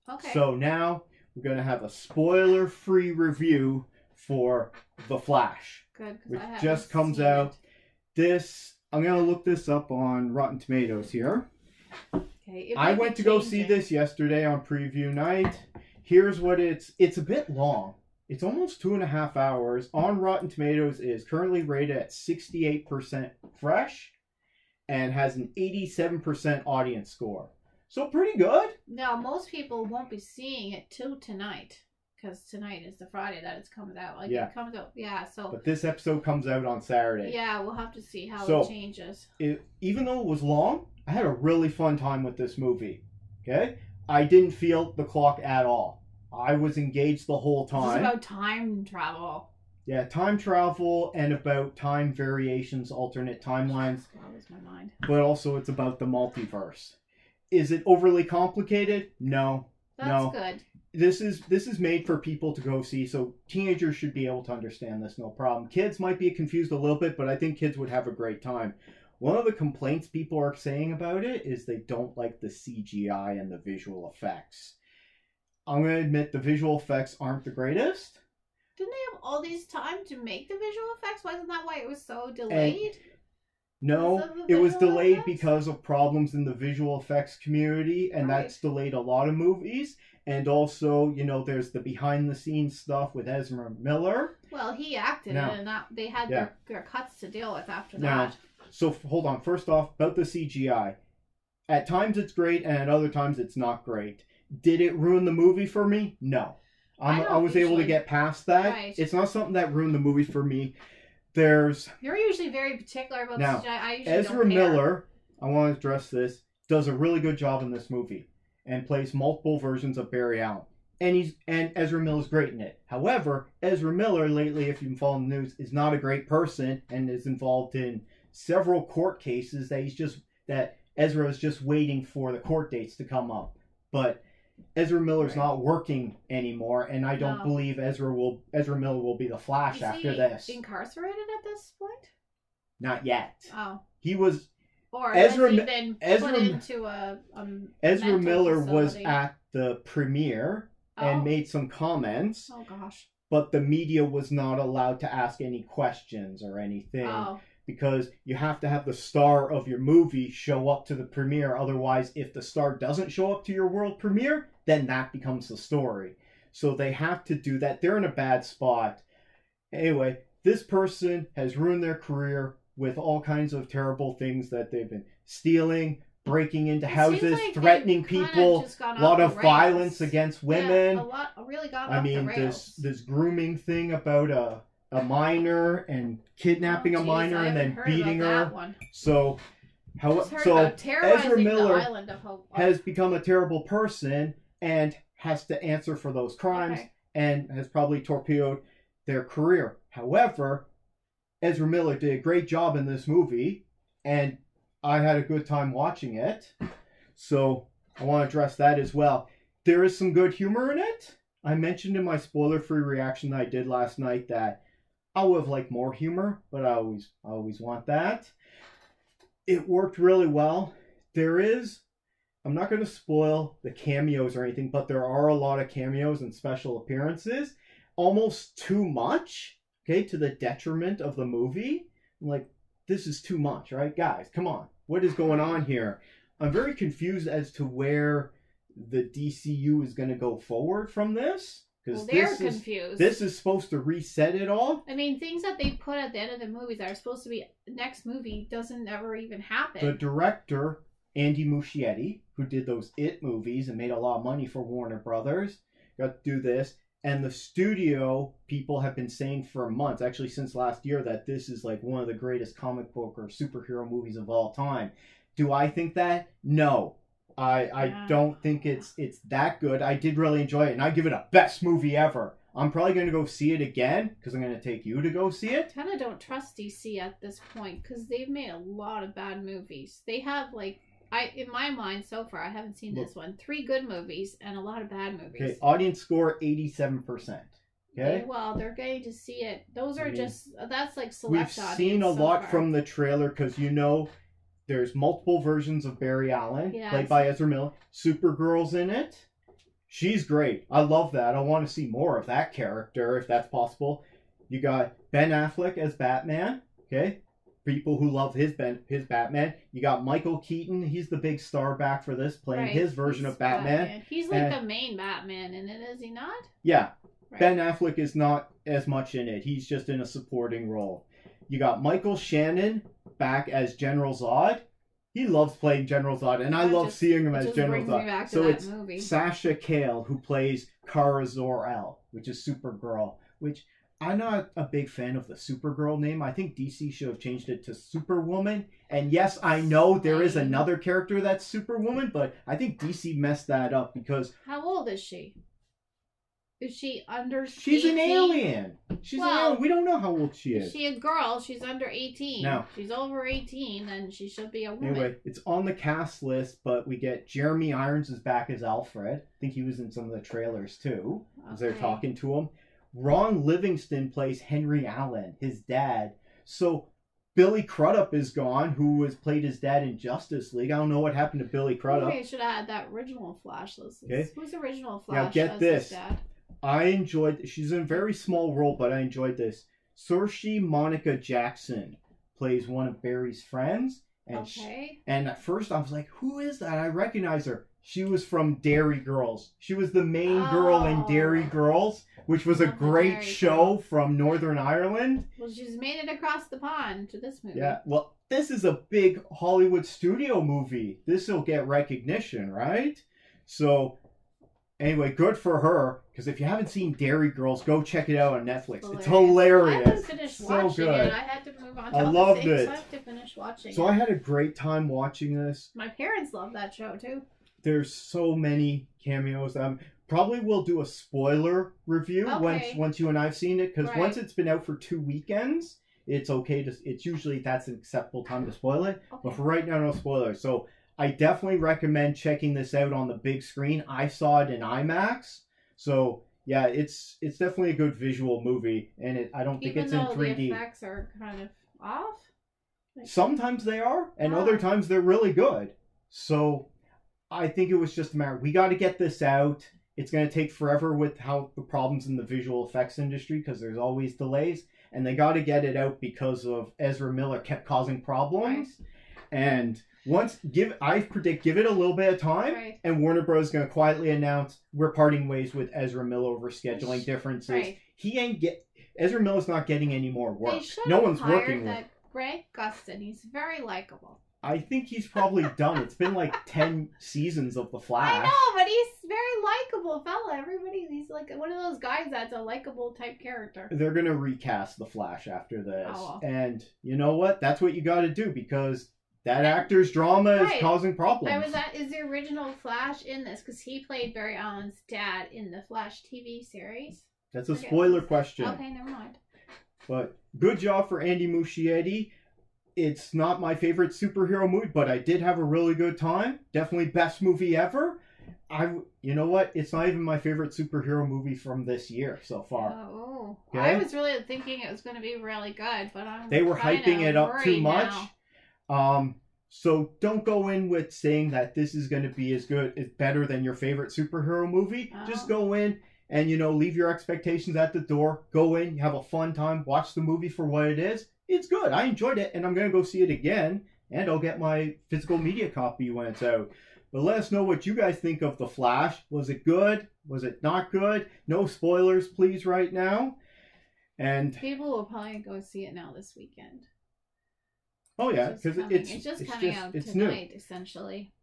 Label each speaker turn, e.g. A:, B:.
A: Okay.
B: So now we're going to have a spoiler-free review for The Flash.
A: Good,
B: which just comes out. I'm going to look this up on Rotten Tomatoes here.
A: Okay.
B: I went to go see this yesterday on preview night. Here's what it's a bit long. It's almost 2.5 hours. On Rotten Tomatoes, it is currently rated at 68% fresh and has an 87% audience score. So pretty good.
A: Now, most people won't be seeing it till tonight, because tonight is the Friday that it comes out. Like, it comes out, so.
B: But this episode comes out on Saturday.
A: Yeah, we'll have to see how it changes.
B: Even though it was long, I had a really fun time with this movie. Okay? I didn't feel the clock at all. I was engaged the whole time.
A: It's about time travel.
B: Yeah, time travel and about time variations, alternate timelines.
A: That was my mind.
B: But also it's about the multiverse. Is it overly complicated? No.
A: That's good.
B: This is made for people to go see, so teenagers should be able to understand this, no problem. Kids might be confused a little bit, but I think kids would have a great time. One of the complaints people are saying about it is they don't like the CGI and the visual effects. I'm going to admit the visual effects aren't the greatest.
A: Didn't they have all these time to make the visual effects? Wasn't that why it was so delayed?
B: No, it was delayed because of problems in the visual effects community, and that's delayed a lot of movies. And also, there's the behind-the-scenes stuff with Ezra Miller.
A: Well, he acted in it, and they had their cuts to deal with after that.
B: So, hold on. First off, about the CGI. At times it's great, and at other times it's not great. Did it ruin the movie for me? No. I was able to get past that.
A: Right.
B: It's not something that ruined the movie for me. You're
A: usually very particular about CGI. I usually
B: Ezra Miller, I want to address this, does a really good job in this movie and plays multiple versions of Barry Allen. And Ezra Miller's great in it. However, Ezra Miller lately, if you've been following the news, is not a great person and is involved in several court cases that Ezra is just waiting for the court dates to come up. But Ezra Miller's not working anymore, and I don't believe Ezra Miller will be the Flash after this.
A: Incarcerated at this point?
B: Not yet.
A: Oh.
B: He was.
A: Or Ezra
B: Miller was at the premiere and made some comments.
A: Oh gosh.
B: But the media was not allowed to ask any questions or anything.
A: Oh.
B: Because you have to have the star of your movie show up to the premiere. Otherwise, if the star doesn't show up to your world premiere, then that becomes the story. So they have to do that. They're in a bad spot. Anyway, this person has ruined their career with all kinds of terrible things that they've been stealing, breaking into houses, threatening people, a lot of violence against women.
A: Yeah, really gone off the rails.
B: This grooming thing about a minor and kidnapping a minor and then beating her. So Ezra Miller has become a terrible person and has to answer for those crimes and has probably torpedoed their career. However, Ezra Miller did a great job in this movie and I had a good time watching it. So I want to address that as well. There is some good humor in it. I mentioned in my spoiler-free reaction that I did last night that I would have liked more humor, but I always want that. It worked really well. I'm not going to spoil the cameos or anything, but there are a lot of cameos and special appearances. Almost too much, to the detriment of the movie. I'm like, this is too much, right? Guys, come on. What is going on here? I'm very confused as to where the DCU is going to go forward from this.
A: Well, they're confused.
B: This is supposed to reset it all.
A: I mean, things that they put at the end of the movies that are supposed to be next movie doesn't ever even happen.
B: The director, Andy Muschietti, who did those It movies and made a lot of money for Warner Brothers, got to do this. And the studio people have been saying for months, actually since last year, that this is like one of the greatest comic book or superhero movies of all time. Do I think that? No. I don't think it's that good. I did really enjoy it, and I give it a best movie ever. I'm probably going to go see it again, because I'm going to take you to go see it.
A: I kind of don't trust DC at this point, because they've made a lot of bad movies. They have, in my mind so far, I haven't seen this one, 3 good movies and a lot of bad movies.
B: Okay, audience score 87%. Okay.
A: Well, they're going to see it. Those are that's like select audience.
B: We've seen a lot from the trailer, because there's multiple versions of Barry Allen, played by Ezra Miller. Supergirl's in it. She's great. I love that. I want to see more of that character if that's possible. You got Ben Affleck as Batman. Okay. People who love his Batman. You got Michael Keaton. He's the big star back for this, playing his version of Batman.
A: He's like the main Batman in it, is he not?
B: Yeah. Right. Ben Affleck is not as much in it. He's just in a supporting role. You got Michael Shannon back as General Zod. He loves playing General Zod, and I love seeing him as General Zod. So it's Sasha Cale who plays Kara Zor-El, which is Supergirl, which I'm not a big fan of the Supergirl name. I think DC should have changed it to Superwoman. And yes, I know there is another character that's Superwoman, but I think DC messed that up because...
A: How old is she? Is she under 18?
B: She's an alien. She's an alien. We don't know how old she is.
A: Is she a girl? She's under 18.
B: No.
A: She's over 18, then she should be a woman.
B: Anyway, it's on the cast list, but we get Jeremy Irons is back as Alfred. I think he was in some of the trailers, too, as they're talking to him. Ron Livingston plays Henry Allen, his dad. So Billy Crudup is gone, who has played his dad in Justice League. I don't know what happened to Billy Crudup.
A: Okay, should have had that original Flash. Who's the original Flash?
B: Now get this. I enjoyed... She's in a very small role, but I enjoyed this. Saoirse Monica Jackson plays one of Barry's friends. And and at first I was like, who is that? I recognize her. She was from Derry Girls. She was the main girl in Derry Girls, which was a great show from Northern Ireland.
A: Well, she's made it across the pond to this movie.
B: Yeah, well, this is a big Hollywood studio movie. This will get recognition, right? So, anyway, good for her. Because if you haven't seen Derry Girls, go check it out on Netflix. It's hilarious. I haven't
A: finished watching it. I had to move on to
B: I loved it.
A: So I have to finish watching
B: So I had a great time watching this.
A: My parents love that show, too.
B: There's so many cameos. Probably we'll do a spoiler review once you and I've seen it, because once it's been out for 2 weekends, it's okay to. It's usually that's an acceptable time to spoil it. Okay. But for right now, no spoilers. So I definitely recommend checking this out on the big screen. I saw it in IMAX, so yeah, it's definitely a good visual movie, and I don't think it's in 3D.
A: Even though the effects are kind of off.
B: Sometimes they are, and other times they're really good. So I think it was just a matter. We got to get this out. It's going to take forever with how the problems in the visual effects industry, because there's always delays, and they got to get it out because of Ezra Miller kept causing problems. Right. And I predict give it a little bit of time, and Warner Bros. Is going to quietly announce we're parting ways with Ezra Miller over scheduling differences. Right. Ezra Miller's not getting any more work. No one's working with
A: Greg Gustin. He's very likable.
B: I think he's probably done. It's been like 10 seasons of The Flash.
A: I know, but he's very likable fella. He's like one of those guys that's a likable type character.
B: They're going to recast The Flash after this. Oh. And you know what? That's what you got to do, because that actor's drama is causing problems.
A: Is the original Flash in this? Because he played Barry Allen's dad in the Flash TV series.
B: That's a spoiler question.
A: Okay, never mind.
B: But good job for Andy Muschietti. It's not my favorite superhero movie, but I did have a really good time. Definitely best movie ever. You know what? It's not even my favorite superhero movie from this year so far.
A: Oh, okay? I was really thinking it was going to be really good, but
B: they were hyping it up too much. So don't go in with saying that this is going to be as better than your favorite superhero movie. Oh. Just go in and leave your expectations at the door. Go in, have a fun time, watch the movie for what it is. It's good. I enjoyed it, and I'm going to go see it again, and I'll get my physical media copy when it's out. But let us know what you guys think of The Flash. Was it good? Was it not good? No spoilers, please, right now. And
A: people will probably go see it now this weekend.
B: Oh, yeah, because
A: it's just coming out tonight, essentially.